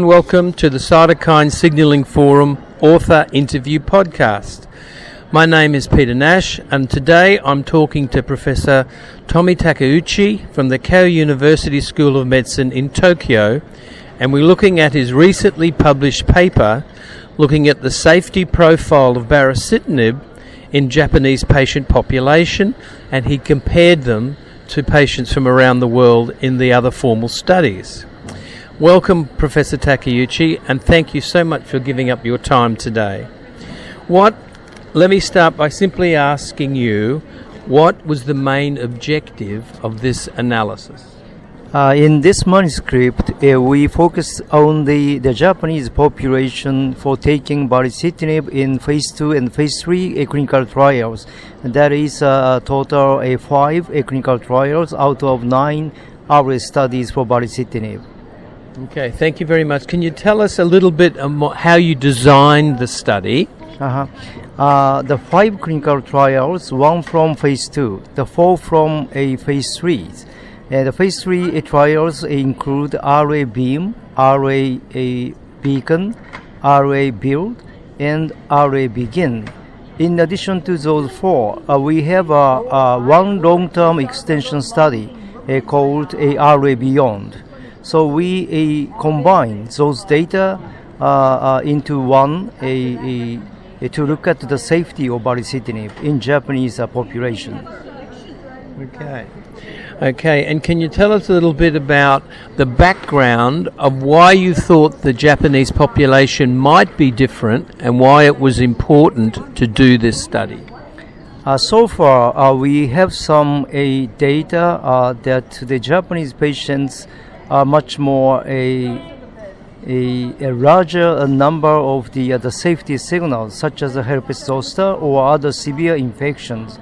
Welcome to the Cytokine Signaling Forum Author Interview Podcast. My name is Peter Nash, and today I'm talking to Professor Tsutomu Takeuchi from the Keio University School of Medicine in Tokyo, and we're looking at his recently published paper looking at the safety profile of baricitinib in Japanese patient population, and he compared them to patients from around the world in the other formal studies. Welcome, Professor Takeuchi, and thank you so much for giving up your time today. Let me start by simply asking you, what was the main objective of this analysis? In this manuscript, we focused on the Japanese population for taking baricitinib in phase 2 and phase 3 clinical trials. That is a total of 5 clinical trials out of 9 average studies for baricitinib. Okay, thank you very much. Can you tell us a little bit how you designed the study? The 5 clinical trials, 1 from phase 2, the 4 from a phase 3. The phase 3 trials include RA Beam, RA Beacon, RA Build, and RA Begin. In addition to those 4, we have one long-term extension study called RA Beyond. So we combine those data into one to look at the safety of baricitinib in Japanese population. Okay, and can you tell us a little bit about the background of why you thought the Japanese population might be different and why it was important to do this study? So far, we have some data that the Japanese patients are much more a larger number of the safety signals, such as herpes zoster or other severe infections.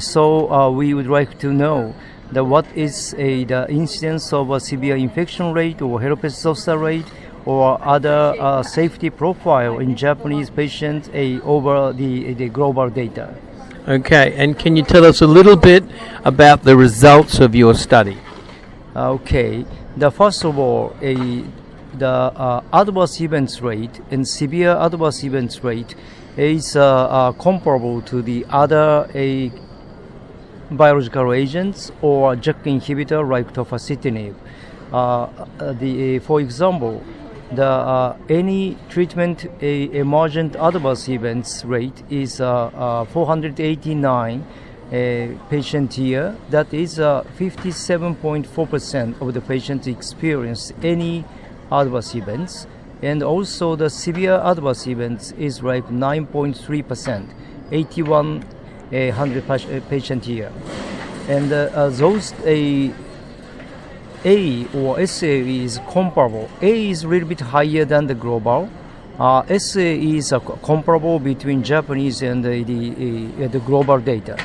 So we would like to know what is the incidence of a severe infection rate or herpes zoster rate or other safety profile in Japanese patients over the global data. Okay, and can you tell us a little bit about the results of your study? Okay. First of all, the adverse events rate and severe adverse events rate is comparable to the other biological agents or JAK inhibitor like tofacitinib. For example, any treatment emergent adverse events rate is 489 patient year. That is 57.4% of the patients experience any adverse events, and also the severe adverse events is like 9.3%, 8,100 patient year, and those A or SA is comparable. A is a little bit higher than the global. SA is comparable between Japanese and the global data.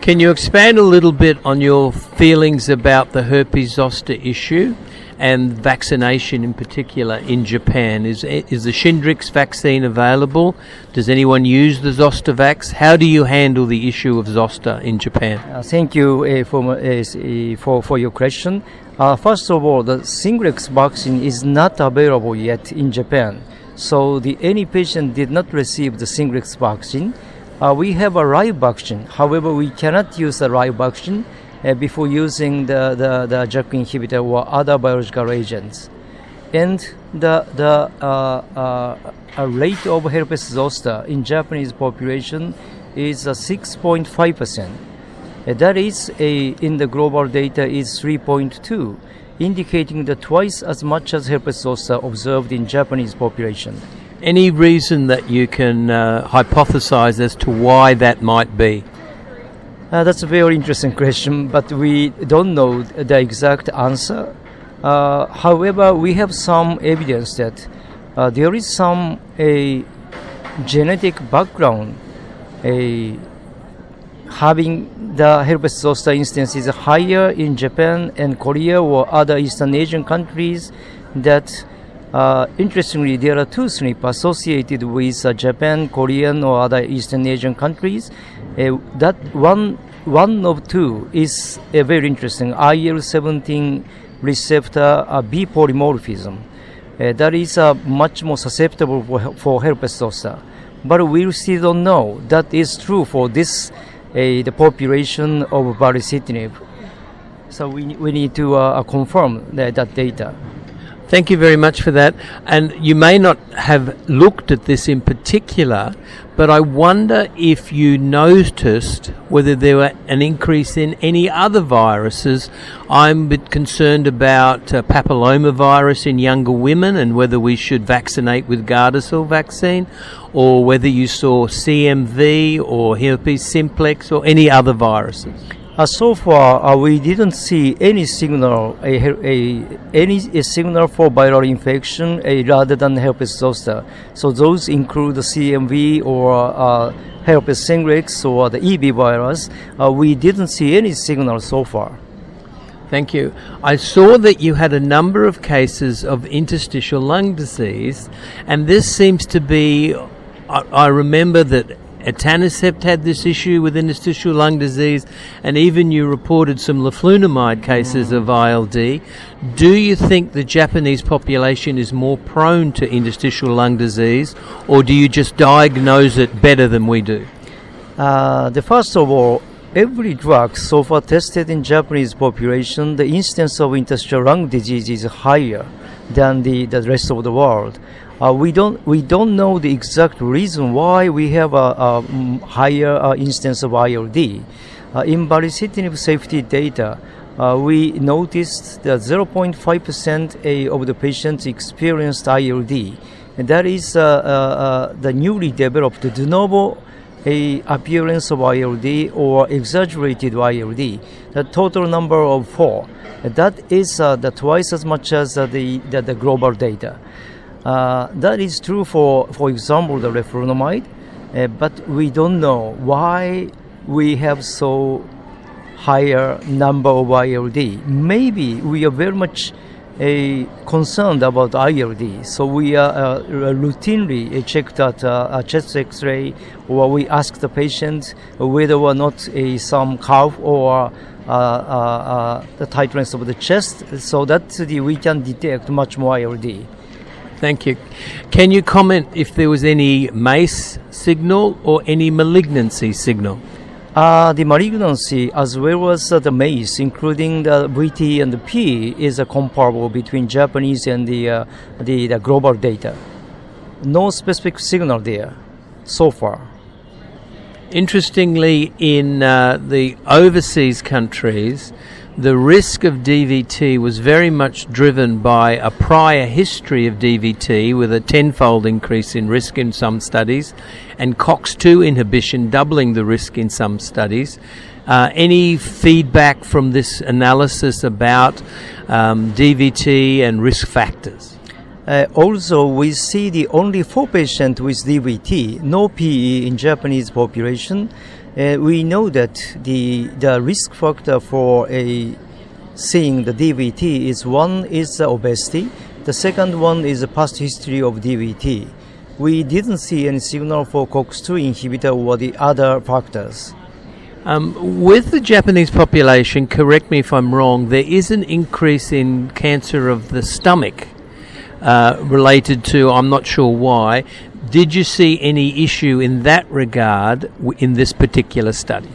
Can you expand a little bit on your feelings about the herpes zoster issue and vaccination in particular in Japan? Is the Shingrix vaccine available? Does anyone use the Zostavax? How do you handle the issue of zoster in Japan? Thank you for your question. First of all, the Shingrix vaccine is not available yet in Japan. So any patient did not receive the Shingrix vaccine. We have a live vaccine. However, we cannot use a live vaccine before using the JAK inhibitor or other biological agents. And the rate of herpes zoster in Japanese population is 6.5%. That is in the global data is 3.2, indicating that twice as much as herpes zoster observed in Japanese population. Any reason that you can hypothesize as to why that might be? That's a very interesting question, but we don't know the exact answer. However, we have some evidence that there is some genetic background having the herpes zoster incidence is higher in Japan and Korea or other Eastern Asian countries. That interestingly, there are 2 SNP associated with Japan, Korean, or other Eastern Asian countries. That one of 2 is very interesting. IL-17 receptor B polymorphism. that is much more susceptible for herpes zoster. But we still don't know that is true for this the population of baricitinib. So we need to confirm that data. Thank you very much for that. And you may not have looked at this in particular, but I wonder if you noticed whether there were an increase in any other viruses. I'm a bit concerned about papillomavirus in younger women and whether we should vaccinate with Gardasil vaccine, or whether you saw CMV or herpes simplex or any other viruses. So far, we didn't see any signal, any signal for viral infection rather than herpes zoster. So those include the CMV or herpes simplex or the EB virus. We didn't see any signal so far. Thank you. I saw that you had a number of cases of interstitial lung disease, and this seems to be, I remember that etanercept had this issue with interstitial lung disease, and even you reported some leflunomide cases of ILD. Do you think the Japanese population is more prone to interstitial lung disease, or do you just diagnose it better than we do? First of all, every drug so far tested in Japanese population, the incidence of interstitial lung disease is higher than the rest of the world. We don't know the exact reason why we have a higher incidence of ILD. In baricitinib safety data, we noticed that 0.5% of the patients experienced ILD, and that is the newly developed de novo appearance of ILD or exaggerated ILD. The total number of 4. That is twice as much as the global data. That is true for example, the leflunomide, but we don't know why we have so higher number of ILD. Maybe we are very much concerned about ILD, so we are routinely checked at a chest X-ray, or we ask the patient whether or not some cough or the tightness of the chest, so that we can detect much more ILD. Thank you. Can you comment if there was any MACE signal or any malignancy signal? The malignancy as well as the MACE, including the VT and the P, is comparable between Japanese and the global data. No specific signal there so far. Interestingly, in the overseas countries, the risk of DVT was very much driven by a prior history of DVT with a tenfold increase in risk in some studies, and COX-2 inhibition doubling the risk in some studies. Any feedback from this analysis about DVT and risk factors? Also, we see the only 4 patients with DVT, no PE in Japanese population. We know that the risk factor for seeing the DVT is one is obesity, the second one is a past history of DVT. We didn't see any signal for COX-2 inhibitor or the other factors. With the Japanese population, correct me if I'm wrong, there is an increase in cancer of the stomach related to, I'm not sure why. Did you see any issue in that regard in this particular study?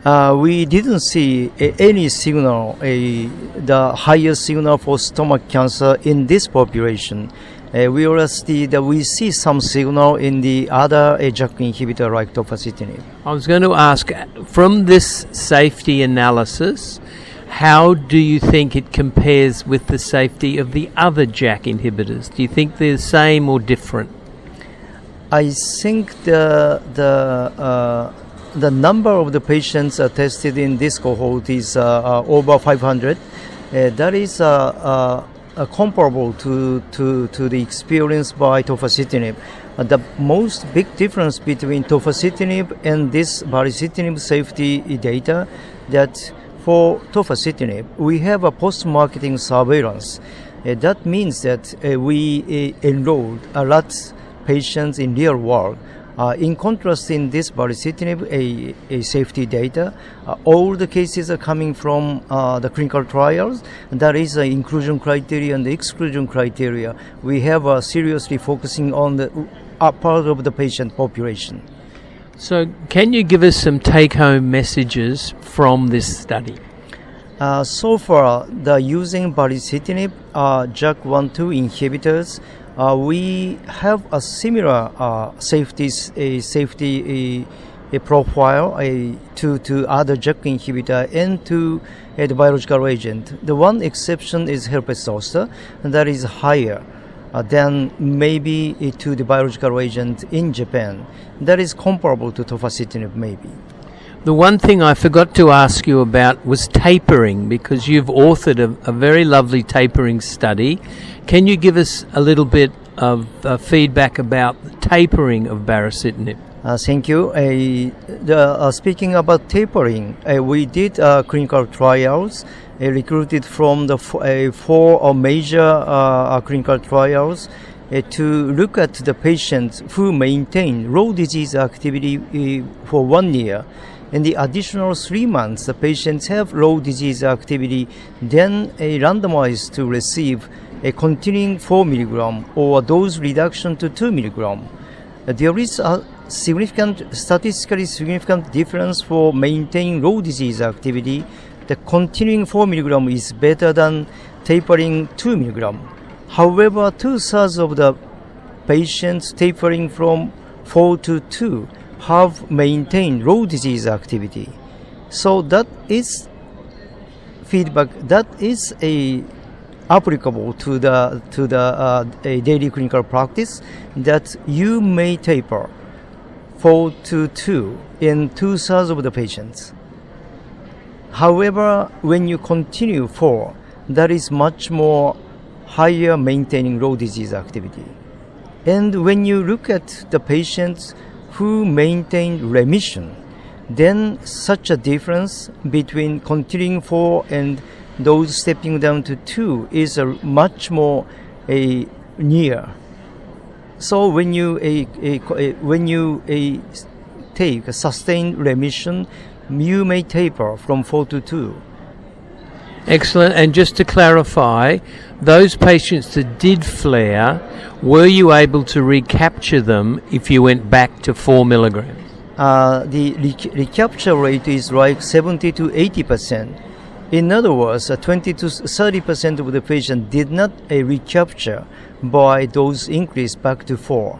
We didn't see any signal, the highest signal for stomach cancer in this population. We see some signal in the other JAK inhibitor like tofacitinib. I was going to ask, from this safety analysis, how do you think it compares with the safety of the other JAK inhibitors? Do you think they're the same or different? I think the number of the patients tested in this cohort is over 500. That is comparable to the experience by tofacitinib. The most big difference between tofacitinib and this baricitinib safety data, that for tofacitinib we have a post-marketing surveillance. That means that we enrolled a lot patients in real world. In contrast, in this baricitinib, a safety data, all the cases are coming from the clinical trials. That is the inclusion criteria and the exclusion criteria. We have seriously focusing on the part of the patient population. So can you give us some take-home messages from this study? So far, the using baricitinib, JAK1/2 inhibitors, we have a similar safety profile to other JAK inhibitor and to the biological agent. The one exception is herpes zoster, and that is higher than maybe to the biological agent in Japan. That is comparable to tofacitinib maybe. The one thing I forgot to ask you about was tapering, because you've authored a very lovely tapering study. Can you give us a little bit of feedback about the tapering of baricitinib? Thank you. Speaking about tapering, we did clinical trials recruited from the four major clinical trials to look at the patients who maintain low disease activity for 1 year. In the additional 3 months, the patients have low disease activity, then randomized to receive a continuing 4 milligram or dose reduction to 2 milligram. There is a statistically significant difference for maintaining low disease activity. The continuing 4 milligram is better than tapering 2 milligram. However, 2/3 of the patients tapering from 4 to 2 have maintained low disease activity. So that is feedback that is applicable to the daily clinical practice, that you may taper 4 to 2 in 2/3 of the patients. However, when you continue 4, that is much more higher maintaining low disease activity. And when you look at the patients who maintain remission, then such a difference between continuing 4 and those stepping down to 2 is a much more near. So when you take a sustained remission, you may taper from 4 to 2. Excellent. And just to clarify, those patients that did flare, were you able to recapture them if you went back to 4 milligrams? The recapture rate is like 70 to 80%. In other words, 20 to 30% of the patient did not recapture by dose increase back to 4.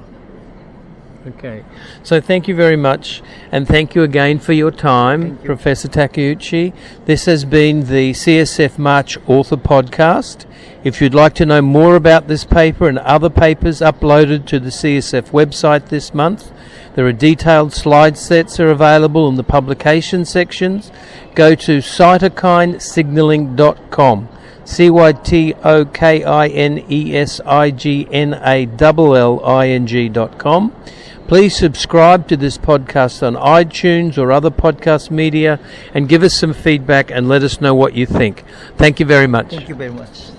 Okay. So thank you very much, and thank you again for your time, Professor Takeuchi. This has been the CSF March Author Podcast. If you'd like to know more about this paper and other papers uploaded to the CSF website this month, there are detailed slide sets are available in the publication sections. Go to cytokinesignaling.com, cytokinesignaling.com. Please subscribe to this podcast on iTunes or other podcast media, and give us some feedback and let us know what you think. Thank you very much. Thank you very much.